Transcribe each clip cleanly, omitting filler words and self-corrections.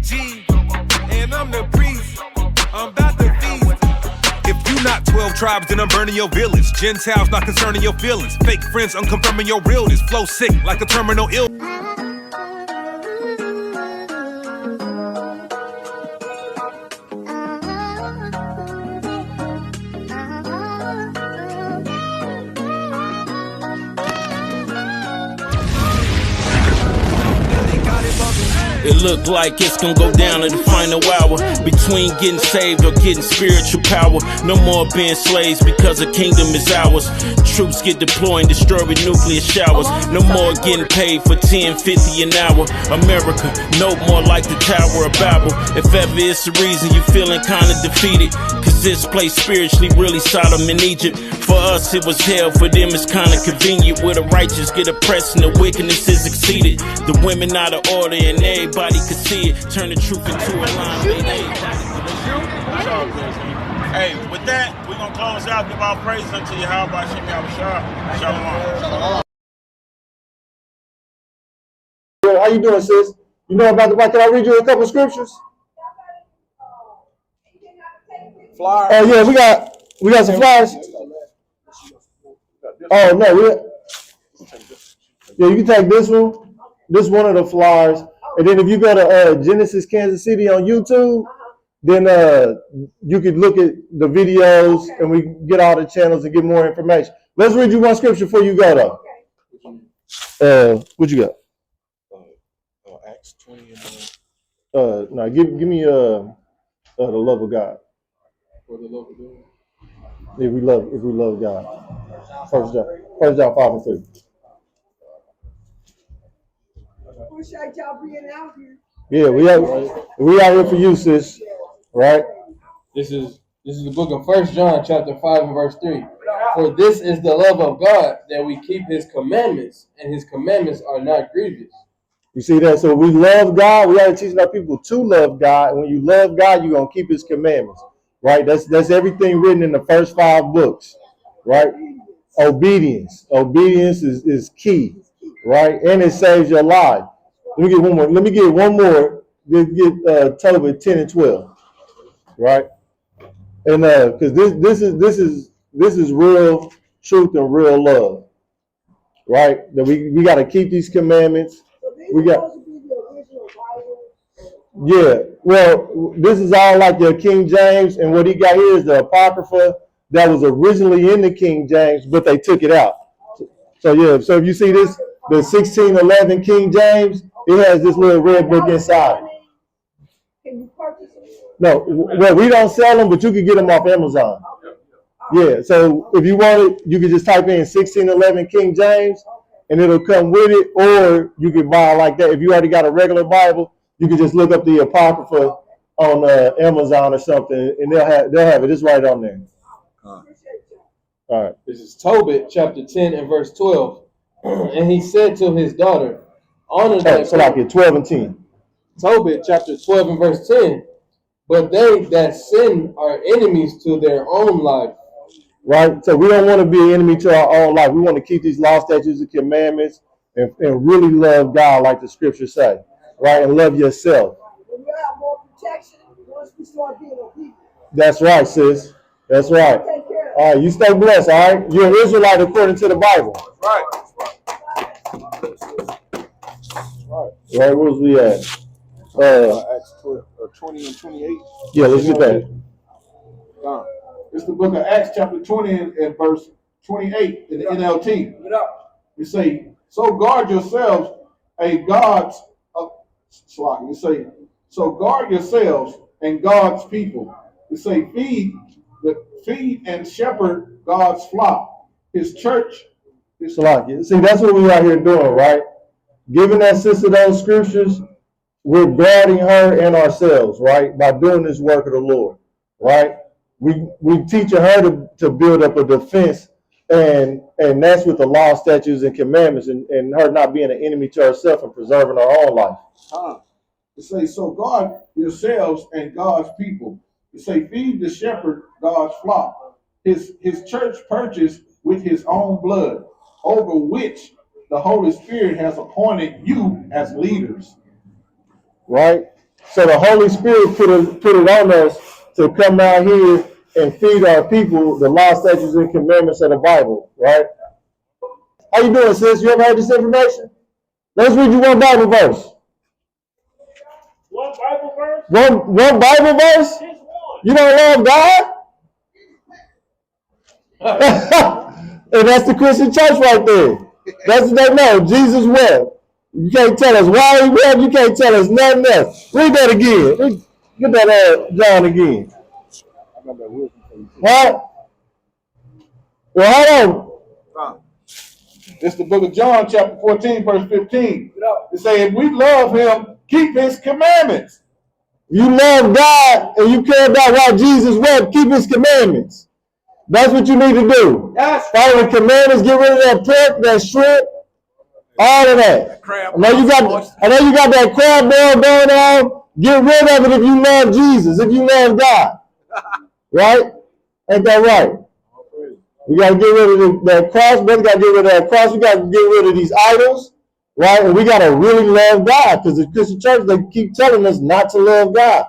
G, and I'm the priest. I'm about to feast. If you not 12 tribes, then I'm burning your village. Gentiles not concerning your feelings. Fake friends unconfirming your realness. Flow sick like a terminal ill. It looked like it's gonna go down in the final hour, between getting saved or getting spiritual power. No more being slaves because the kingdom is ours. Troops get deployed and destroy with nuclear showers. No more getting paid for 10, 50 an hour. America, no more like the Tower of Babel. If ever it's the reason you feeling kinda defeated, cause this place spiritually really Sodom and Egypt. For us it was hell, for them it's kinda convenient. Where the righteous get oppressed and the wickedness is exceeded. The women out of order and everybody could see it. Turn the truth into a line. Hey, with that, we're going to close out. Give our praise unto you. How about Shalom? How you doing, sis? You know about the Bible? Can I read you a couple of scriptures? Flyers. Oh yeah, we got some flyers. Oh no, yeah, you can take this one. This one of the flyers, and then if you go to Genesis Kansas City on YouTube, then you could look at the videos and we get all the channels and get more information. Let's read you one scripture before you go though. What you got? Acts 20 and No, give me the love of God. for the love of God. If we love God. First John 5 and 3. Appreciate y'all being out here. Yeah, we out here for you, sis. Right? This is the book of 1 John chapter 5 and verse 3. For this is the love of God, that we keep his commandments, and his commandments are not grievous. You see that? So we love God. We are teaching our people to love God. And when you love God, you're gonna keep his commandments. Right? That's everything written in the first 5 books. Right? Obedience. Obedience is key. Right? And it saves your life. Let me get one more. Get Tobit 10 and 12. Right? And because this is real truth and real love. Right? That we got to keep these commandments. We got. Yeah, well, this is all like your King James, and what he got here is the Apocrypha that was originally in the King James, but they took it out. So yeah, so if you see this, the 1611 King James, it has this little red book inside. No, well, we don't sell them, but you can get them off Amazon. Yeah, so if you want it, you can just type in 1611 King James, and it'll come with it, or you can buy it like that. If you already got a regular Bible, you can just look up the Apocrypha on Amazon or something, and they'll have it. It's right on there. All right. This is Tobit chapter 10 and verse 12. And he said to his daughter, honor thy So like 12 and 10. Tobit chapter 12 and verse 10. But they that sin are enemies to their own life. Right? So we don't want to be an enemy to our own life. We want to keep these law, statutes, and commandments and really love God like the scriptures say. Right? And love yourself. When you have more protection once we start being obedient. That's right, sis. That's right. All right, you stay blessed, all right? You're an Israelite according to the Bible. Right. Right, where was we at? Acts 20 and 28. Yeah, let's get that. It's the book of Acts chapter 20 and verse 28 in the NLT. You say, so guard yourselves so guard yourselves and God's people. You say, feed and shepherd God's flock. His church. See, that's what we out here doing, right? Giving that sister those scriptures, we're guarding her and ourselves, right? By doing this work of the Lord, right? We teaching her to build up a defense, and that's with the law, statutes, and commandments, and her not being an enemy to herself and preserving her own life. It says, so guard yourselves and God's people. It say, feed the shepherd God's flock. His church purchased with his own blood, over which the Holy Spirit has appointed you as leaders. Right? So the Holy Spirit put it on us to come out here and feed our people the law, statutes, and commandments of the Bible, right? How you doing, sis? You ever heard this information? Let's read you one Bible verse. One Bible verse? One Bible verse? Just one. You don't love God? And that's the Christian church right there. That's what they know. Jesus wept. You can't tell us why he wept. You can't tell us nothing else. Read that again. Get that John again. What? Well, hold on. It's the book of John, chapter 14, verse 15. It says, if we love him, keep his commandments. You love God and you care about why Jesus wept, keep his commandments. That's what you need to do. Follow the commandments, get rid of that pork, that shrimp, all of that. I know you got that crab boil going on. Get rid of it if you love Jesus, if you love God. Right? Ain't that right? We got to get rid of that cross, brother. Got to get rid of that cross. We got to get rid of these idols, right? And we got to really love God, because the Christian church, they keep telling us not to love God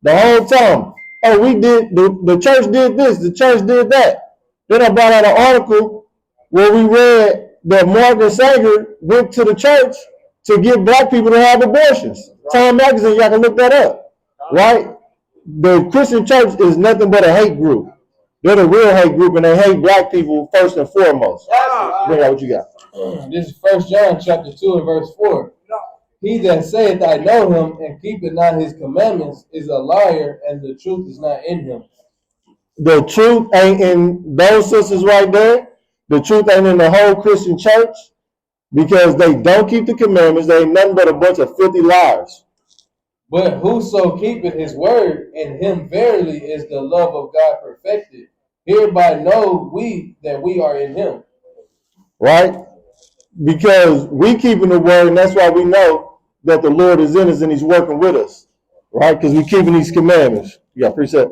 the whole time. Oh, we did, the church did this, the church did that. Then I brought out an article where we read that Margaret Sanger went to the church to get black people to have abortions. Time Magazine, y'all can look that up, right? The Christian church is nothing but a hate group. They're the real hate group, and they hate black people first and foremost. Bring out what you got. This is 1 John chapter 2 and verse 4. He that saith, I know him, and keepeth not his commandments, is a liar, and the truth is not in him. The truth ain't in those sisters right there. The truth ain't in the whole Christian church, because they don't keep the commandments. They ain't nothing but a bunch of filthy liars. But whoso keepeth his word, in him verily is the love of God perfected. Hereby know we that we are in him. Right? Because we keeping the word, and that's why we know that the Lord is in us and he's working with us. Right? Because we keeping these commandments. You got precept?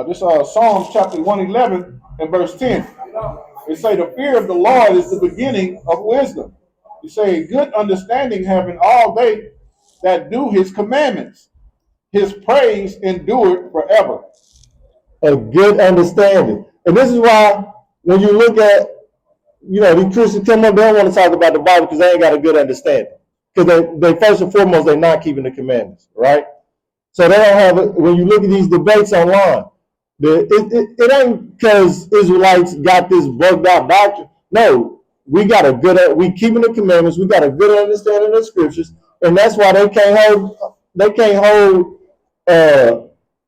This Psalms chapter 111 and verse 10. It say, the fear of the Lord is the beginning of wisdom. It say, good understanding having all they that do his commandments. His praise endured forever. A good understanding. And this is why when you look at, these Christians come up, they don't want to talk about the Bible because they ain't got a good understanding. Because they first and foremost, they're not keeping the commandments, right? So they don't have it. When you look at these debates online, it ain't because Israelites got this bugged out doctrine. No, we keeping the commandments. We got a good understanding of scriptures, and that's why they can't hold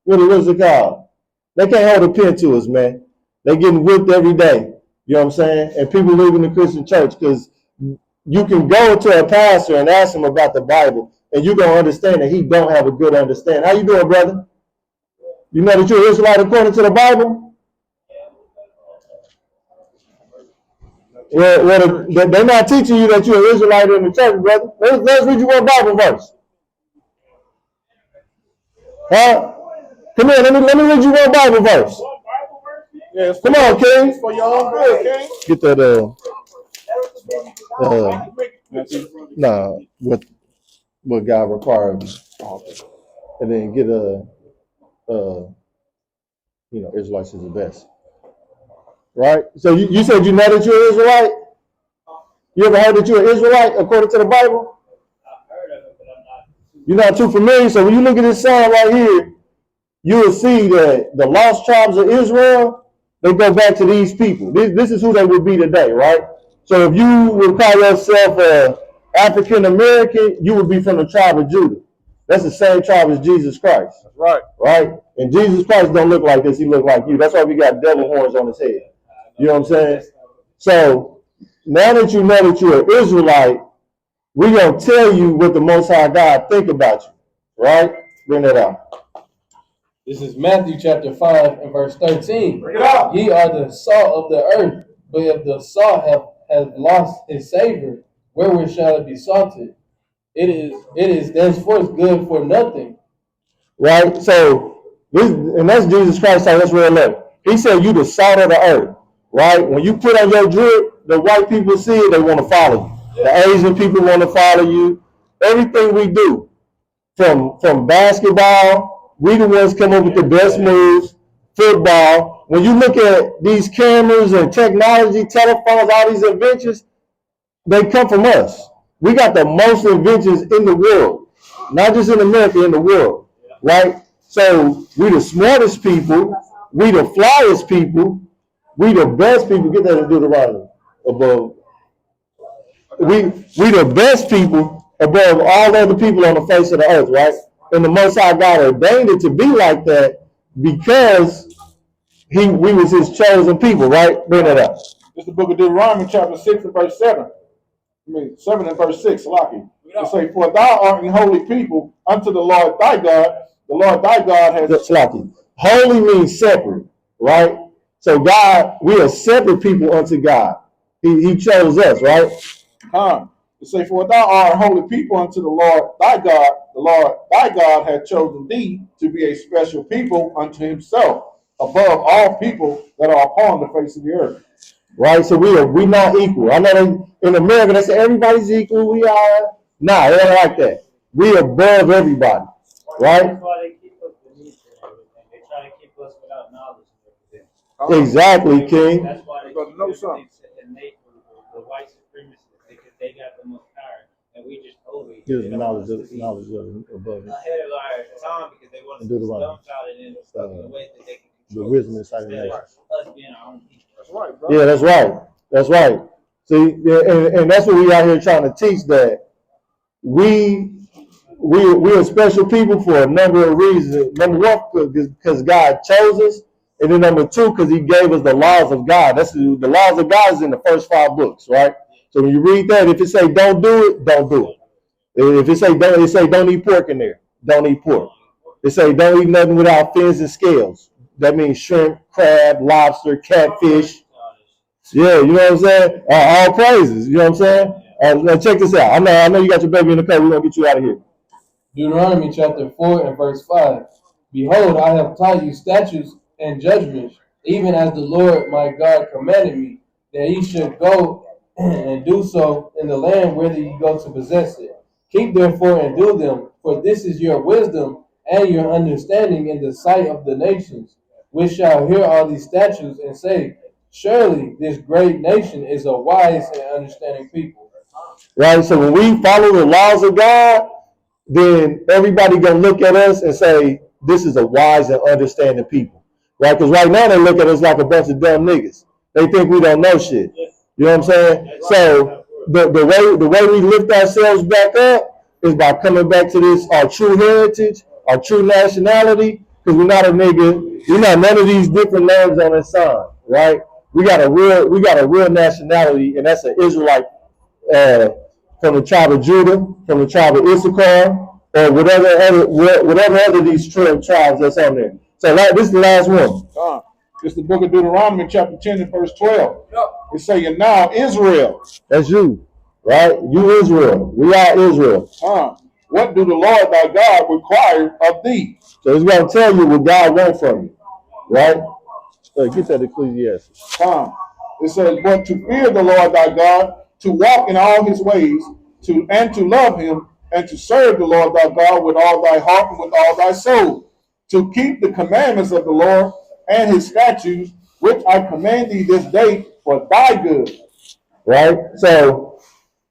what is it called? They can't hold a pen to us, man. They getting whipped every day. You know what I'm saying? And people leaving the Christian church because you can go to a pastor and ask him about the Bible, and you're gonna understand that he don't have a good understanding. How you doing, brother? You know that you're an Israelite according to the Bible? Well, they're not teaching you that you're an Israelite in the church, brother. Let's read you one Bible verse. Come here, let me read you one Bible verse. Yes, come on, King. For your own good, King. Get that what God requires, and then get Israelites is the best, right? So you said you know that you're an Israelite. You ever heard that you're an Israelite according to the Bible? You're not too familiar. So when you look at this sign right here, you will see that the lost tribes of Israel, they go back to these people. This is who they would be today, right? So if you would call yourself African American, you would be from the tribe of Judah. That's the same tribe as Jesus Christ. That's right. Right? And Jesus Christ don't look like this. He look like you. That's why we got devil horns on his head. You know what I'm saying? So now that you know that you're an Israelite, we're going to tell you what the Most High God think about you. Right? Bring that out. This is Matthew chapter 5 and verse 13. Bring it out. Ye are the salt of the earth, but if the salt have lost his savor, wherewith shall it be salted? It is thenceforth good for nothing. Right? So, and that's Jesus Christ saying, let's read it. He said, you the salt of the earth. Right? When you put on your drip, the white people see it, they want to follow you. The Asian people want to follow you. Everything we do, from basketball, we the ones come up with the best moves. Football. When you look at these cameras and technology, telephones, all these inventions, they come from us. We got the most inventions in the world, not just in America, in the world, right? So we the smartest people, we the flyest people, we the best people. Get that in Deuteronomy above. We the best people above all other people on the face of the earth, right? And the Most High God ordained it to be like that because we was His chosen people, right? Bring that up. This is the book of Deuteronomy, chapter 6 and verse 7. 7 and verse 6, Lucky. It say, for thou art an holy people unto the Lord thy God. The Lord thy God has... Lucky. Holy means separate, right? So God, we are separate people unto God. He chose us, right? It say, for thou art a holy people unto the Lord thy God. The Lord thy God hath chosen thee to be a special people unto himself, above all people that are upon the face of the earth. Right? So we not equal. I know in America they say everybody's equal. We are. Nah, it ain't like that. We above everybody. Right? That's why they keep us beneath and everything. They try to keep us without knowledge and everything. Exactly, King. That's why they keep know something. The white supremacists, because they got the most power, and we just over here. Here's knowledge of above it. Ahead of our time, because they want to be dumbfounded in the way that they can the control wisdom us, inside the nation. us being our own people. That's right, bro. Yeah, that's right. That's right. See, and that's what we out here trying to teach, that we're special people for a number of reasons. Number one, because God chose us, and then number two, because He gave us the laws of God. That's the laws of God is in the first 5 books, right? So when you read that, if it say don't do it, don't do it. If it say don't eat pork in there, don't eat pork. It say don't eat nothing without fins and scales. That means shrimp, crab, lobster, catfish. Yeah, you know what I'm saying? All praises. You know what I'm saying? Now check this out. I know you got your baby in the car. We're gonna get you out of here. Deuteronomy chapter 4 and verse 5. Behold, I have taught you statutes and judgments, even as the Lord my God commanded me, that ye should go and do so in the land whither ye go to possess it. Keep therefore and do them, for this is your wisdom and your understanding in the sight of the nations, which shall hear all these statutes and say, surely this great nation is a wise and understanding people. Right? So when we follow the laws of God, then everybody gonna look at us and say, this is a wise and understanding people. Right? Because right now they look at us like a bunch of dumb niggas. They think we don't know shit. You know what I'm saying? So the way we lift ourselves back up is by coming back to this, our true heritage, our true nationality, because we're not a nigga, we're not none of these different names on this sign, right? We got a real nationality, and that's an Israelite from the tribe of Judah, from the tribe of Issachar, or whatever other these tribes that's on there. So this is the last one. It's the book of Deuteronomy, chapter 10 and verse 12. It's saying, now Israel. That's you, right? You Israel. We are Israel. What do the Lord thy God require of thee? So he's going to tell you what God wants from you, right? So get that Ecclesiastes. It says, but to fear the Lord thy God, to walk in all his ways, and to love him, and to serve the Lord thy God with all thy heart and with all thy soul, to keep the commandments of the Lord and his statutes, which I command thee this day for thy good. Right? So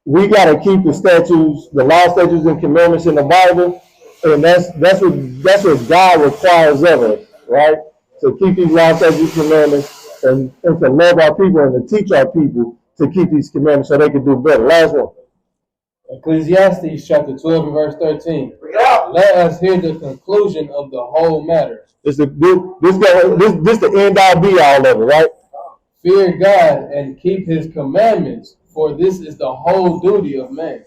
we got to keep the statutes, the law, statutes, and commandments in the Bible, and that's what God requires of us, right? To keep these law, statutes, commandments, and to love our people and to teach our people to keep these commandments so they can do better. Last one. Ecclesiastes chapter 12 and verse 13. Let us hear the conclusion of the whole matter. This the end all be all of it, right? Fear God and keep his commandments, for this is the whole duty of man.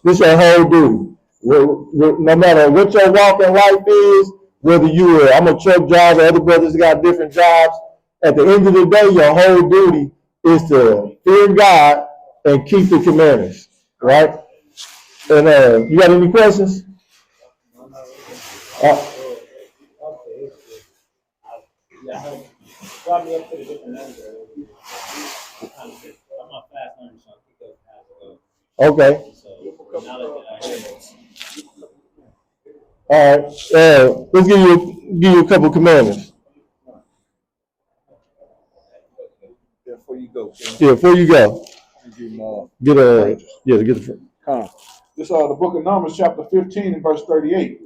This your whole duty. No matter what your walk in life is, whether I'm a truck driver, other brothers got different jobs. At the end of the day, your whole duty is to fear God and keep the commandments, right? And you got any questions? Brought me up to the different numbers. I'm not fast learning, so I pick up as I go. Okay. So now that I hear this. All right. Let's give you a couple commandments. Before you go, King. Yeah, before you go. Get the This the book of Numbers, chapter 15 and verse 38.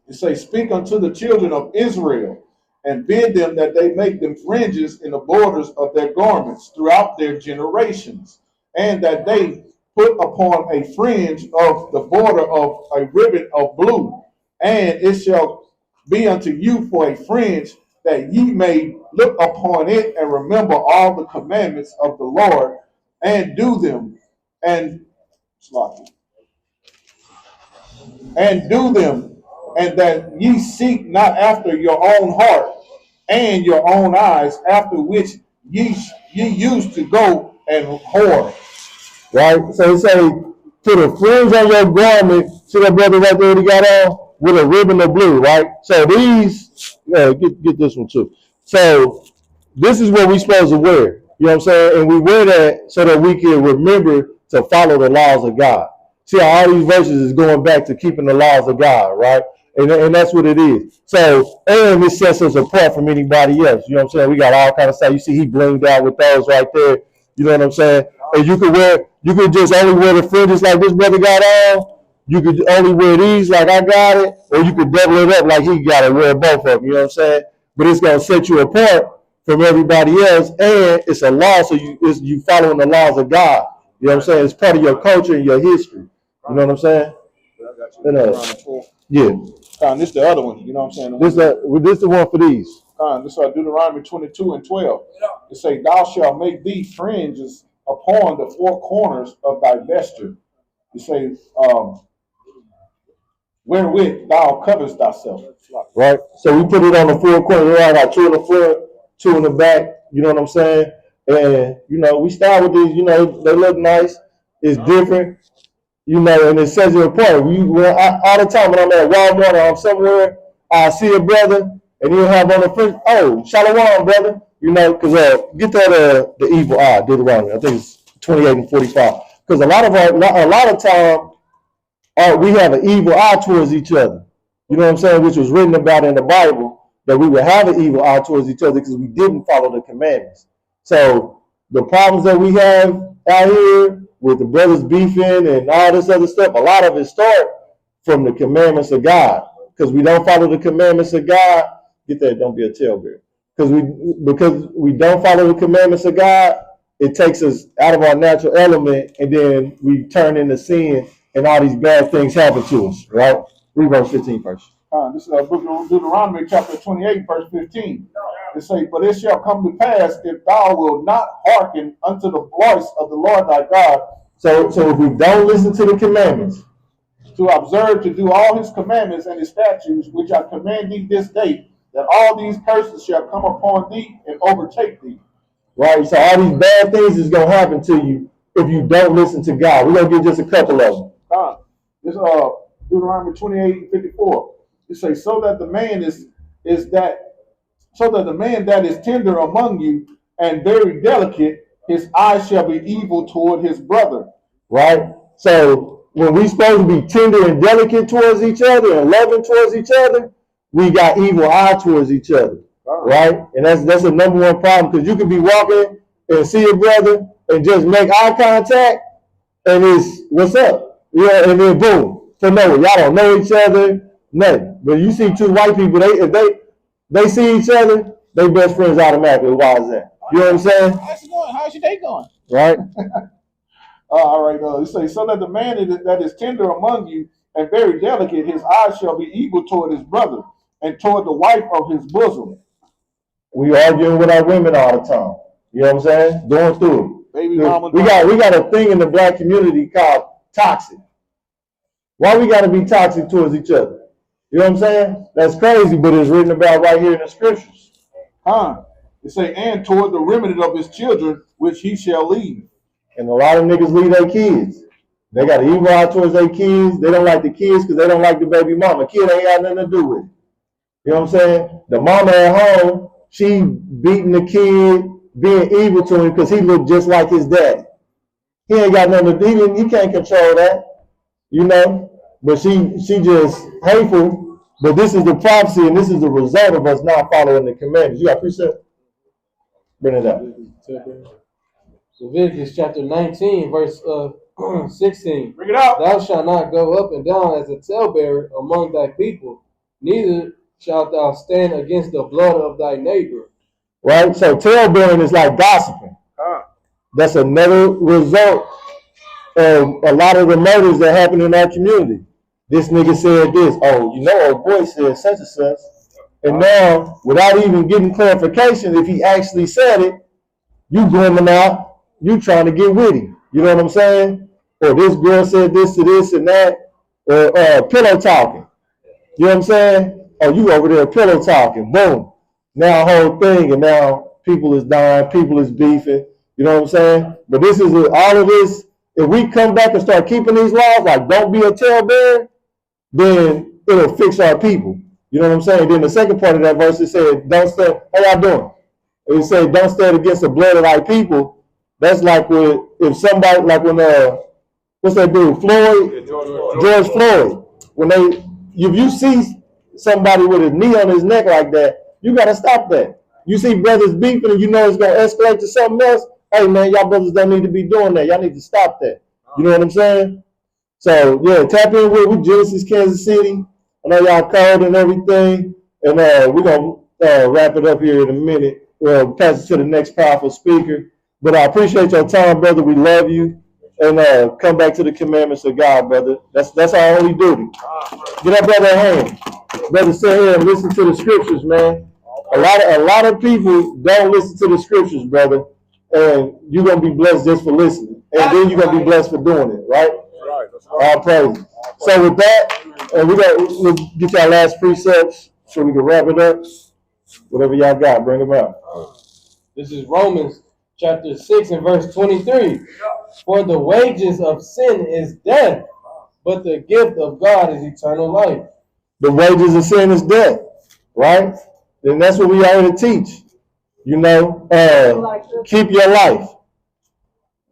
It says, "Speak unto the children of Israel, and bid them that they make them fringes in the borders of their garments throughout their generations, and that they put upon a fringe of the border of a ribbon of blue, and it shall be unto you for a fringe, that ye may look upon it and remember all the commandments of the Lord, and do them, and do them, and that ye seek not after your own heart and your own eyes, after which ye used to go and whore." right. So it say, put a fringe on your garment. See that brother right there that he got on with a ribbon of blue, right? So these, get this one too. So this is what we supposed to wear. You know what I'm saying? And we wear that so that we can remember to follow the laws of God. See how all these verses is going back to keeping the laws of God, right? And that's what it is. So, and it sets us apart from anybody else. You know what I'm saying? We got all kind of stuff. You see he blinged out with those right there. You know what I'm saying? And you could just only wear the fringes like this brother got on. You could only wear these like I got it. Or you could double it up like he got it, wear both of them. You know what I'm saying? But it's going to set you apart from everybody else, and it's a law, so you following the laws of God. You know what I'm saying? It's part of your culture and your history. You know what I'm saying? Yeah. This the other one. You know what I'm saying? This the one for these. This is Deuteronomy 22 and 12. It say, "Thou shalt make thee fringes upon the four corners of thy vesture." It say, "Wherewith thou coverest thyself." Right. So we put it on the four corners. I got two in the front, two in the back. You know what I'm saying? And we start with these. They look nice. It's different. And it sets you apart. All the time when I'm at Walmart or I'm somewhere, I see a brother and he'll have on the fringe. Oh, shalom, brother. Because get that the evil eye. Deuteronomy. I think it's 28 and 45. Because a lot of time we have an evil eye towards each other. You know what I'm saying? Which was written about in the Bible, that we would have an evil eye towards each other because we didn't follow the commandments. So the problems that we have out here with the brothers beefing and all this other stuff, a lot of it start from the commandments of God. Because we don't follow the commandments of God. Get that, don't be a tailbearer. Because we don't follow the commandments of God, it takes us out of our natural element, and then we turn into sin, and all these bad things happen to us, right? Read verse 15 first. This is book of Deuteronomy, chapter 28, verse 15. It says, "But it shall come to pass, if thou wilt not hearken unto the voice of the Lord thy God." So if we don't listen to the commandments, "to observe to do all his commandments and his statutes, which I command thee this day, that all these curses shall come upon thee and overtake thee." Right? So all these bad things is going to happen to you if you don't listen to God. We're going to get just a couple of them. This Deuteronomy 28 and 54. It says, so that the man that is tender among you and very delicate, his eyes shall be evil toward his brother. Right? So when we supposed to be tender and delicate towards each other and loving towards each other, we got evil eye towards each other. Right? And that's the number one problem, because you could be walking and see a brother and just make eye contact and it's, what's up? Yeah, and then boom, for nowhere. Y'all don't know each other, nothing. But you see two white people, if they see each other, they best friends automatically. Why is that? You know what I'm saying? How's it going? How's your day going? Right? All right. It says, so that the man that is tender among you and very delicate, his eyes shall be evil toward his brother and toward the wife of his bosom. We arguing with our women all the time. You know what I'm saying? Going through it. Baby mama. We got a thing in the black community called toxic. Why we got to be toxic towards each other? You know what I'm saying? That's crazy, but it's written about right here in the scriptures. It say, and toward the remnant of his children, which he shall leave. And a lot of niggas leave their kids. They got an evil eye towards their kids. They don't like the kids because they don't like the baby mama. Kid ain't got nothing to do with it. You know what I'm saying? The mama at home, she beating the kid, being evil to him because he looked just like his daddy. He ain't got nothing to do. He can't control that, you know. But she just hateful But this is the prophecy, and this is the result of us not following the commandments. You got precept? Bring it up. Leviticus chapter 19, verse 16. Bring it out. Thou shalt not go up and down as a talebearer among thy people, neither shalt thou stand against the blood of thy neighbor. Right? So talebearing is like gossiping. That's another result of a lot of the murders that happen in our community. This nigga said this. Oh, you know, old boy said such and such. And now, without even getting clarification, if he actually said it, you grooming out, you trying to get with him. You know what I'm saying? Or this girl said this to this and that. Or pillow talking. You know what I'm saying? Oh, you over there pillow talking. Boom. Now whole thing, and now people is dying, people is beefing. You know what I'm saying? But this is all of this. If we come back and start keeping these laws, like don't be a talebearer, then it'll fix our people. You know what I'm saying? Then the second part of that verse, it said, don't stand, how y'all doing? It said, don't stand against the blood of thy people. That's like if somebody, like when, what's that dude, Floyd? George Floyd. When if you see somebody with a knee on his neck like that, you got to stop that. You see brothers beefing and you know it's going to escalate to something else. Hey, man, y'all brothers don't need to be doing that. Y'all need to stop that. You know what I'm saying? So, yeah, tap in with Genesis, Kansas City. I know y'all cold and everything. And we're going to wrap it up here in a minute. We'll pass it to the next powerful speaker. But I appreciate your time, brother. We love you. And come back to the commandments of God, brother. That's our only duty. Get that brother a hand. Brother, sit here and listen to the scriptures, man. A lot of people don't listen to the scriptures, brother. And you're going to be blessed just for listening. And then you're going to be blessed for doing it, right? All praise. So with that, we'll get y'all last precepts so we can wrap it up. Whatever y'all got, bring them out. This is Romans chapter 6 and verse 23. For the wages of sin is death, but the gift of God is eternal life. The wages of sin is death, right? And that's what we are here to teach. You know, keep your life.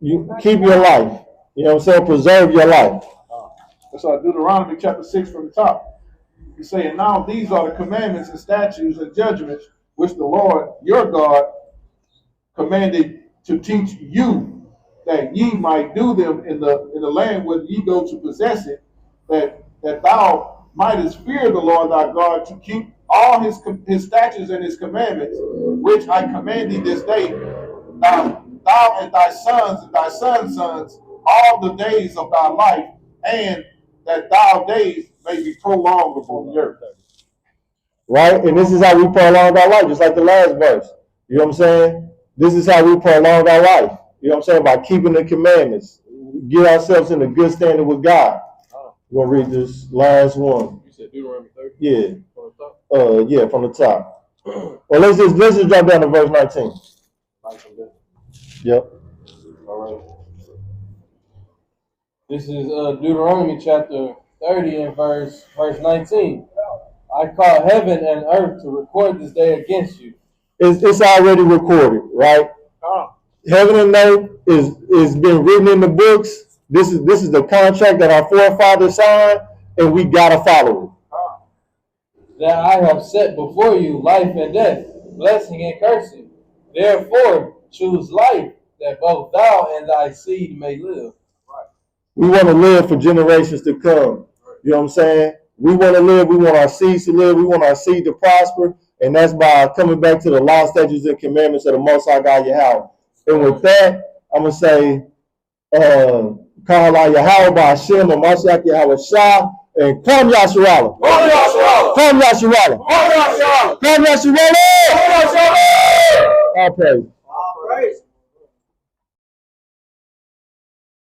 You keep your life. You know what I'm saying? Preserve your life. That's Deuteronomy chapter 6 from the top. He's saying, now these are the commandments and statutes and judgments which the Lord your God commanded to teach you, that ye might do them in the land where ye go to possess it, that thou mightest fear the Lord thy God, to keep all his statutes and his commandments, which I command thee this day, thou and thy sons and thy sons' sons, all the days of thy life, and that thy days may be prolonged upon the earth. Right? And this is how we prolong our life, just like the last verse. You know what I'm saying? This is how we prolong our life. You know what I'm saying? By keeping the commandments. Get ourselves in a good standing with God. We're going to read this last one. You said Deuteronomy 30? Yeah. From the top? Yeah, from the top. Well, let's just drop down to verse 19. Yep. All right. This is Deuteronomy chapter 30 and verse 19. I call heaven and earth to record this day against you. It's already recorded, right? Heaven and earth is been written in the books. This is the contract that our forefathers signed, and we gotta follow it. That I have set before you life and death, blessing and cursing. Therefore, choose life, that both thou and thy seed may live. We want to live for generations to come. You know what I'm saying? We want to live. We want our seeds to live. We want our seed to prosper. And that's by coming back to the law, statutes, and commandments of the Most High God Yahweh. And with that, I'm going to say, Kala Yahweh by Hashem, Mashiach Yahweh Shah, and Kwam Yasharala. Kwam Yasharala. Kwam Yasharala. Kwam Yasharala. Kwam Yasharala. All praise.